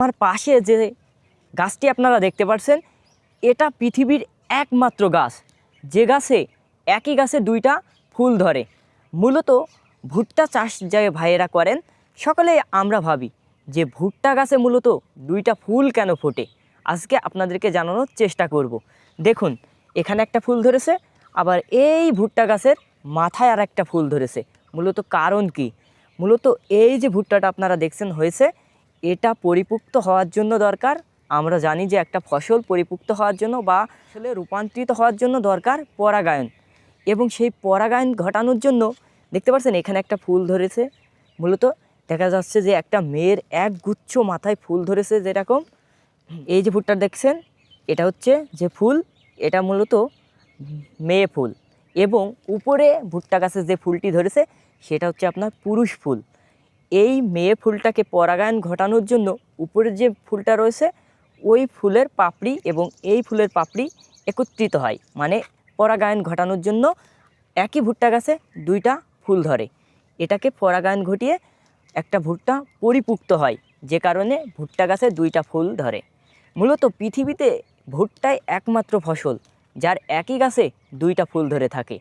আমার পাশে যে গাছটি আপনারা দেখতে পাচ্ছেন, এটা পৃথিবীর একমাত্র গাছ যে গাছে একই গাছে দুইটা ফুল ধরে। মূলত ভুট্টা চাষ যে ভাইয়েরা করেন, সকলে আমরা ভাবি যে ভুট্টা গাছে মূলত দুইটা ফুল কেন ফোটে। আজকে আপনাদেরকে জানানোর চেষ্টা করব। দেখুন, এখানে একটা ফুল ধরেছে, আবার এই ভুট্টা গাছের মাথায় আর একটা ফুল ধরেছে। মূলত কারণ কি? মূলত এই যে ভুট্টাটা আপনারা দেখছেন হয়েছে, এটা পরিপুক্ত হওয়ার জন্য দরকার। আমরা জানি যে একটা ফসল পরিপুক্ত হওয়ার জন্য বা আসলে রূপান্তরিত হওয়ার জন্য দরকার পরাগায়ন, এবং সেই পরাগায়ন ঘটানোর জন্য দেখতে পাচ্ছেন এখানে একটা ফুল ধরেছে। মূলত দেখা যাচ্ছে যে একটা মেয়ের এক গুচ্ছ মাথায় ফুল ধরেছে। যেরকম এই যে ভুট্টা দেখছেন, এটা হচ্ছে যে ফুল, এটা মূলত মেয়ে ফুল, এবং উপরে ভুট্টা গাছের যে ফুলটি ধরেছে সেটা হচ্ছে আপনার পুরুষ ফুল। এই মেয়ে ফুলটাকে পরাগায়ন ঘটানোর জন্য উপরের যে ফুলটা রয়েছে ওই ফুলের পাপড়ি এবং এই ফুলের পাপড়ি একত্রিত হয়, মানে পরাগায়ন ঘটানোর জন্য একই ভুট্টা গাছে দুইটা ফুল ধরে। এটাকে পরাগায়ন ঘটিয়ে একটা ভুট্টা পরিপুক্ত হয়, যে কারণে ভুট্টা গাছে দুইটা ফুল ধরে। মূলত পৃথিবীতে ভুট্টাই একমাত্র ফসল যার একই গাছে দুইটা ফুল ধরে থাকে।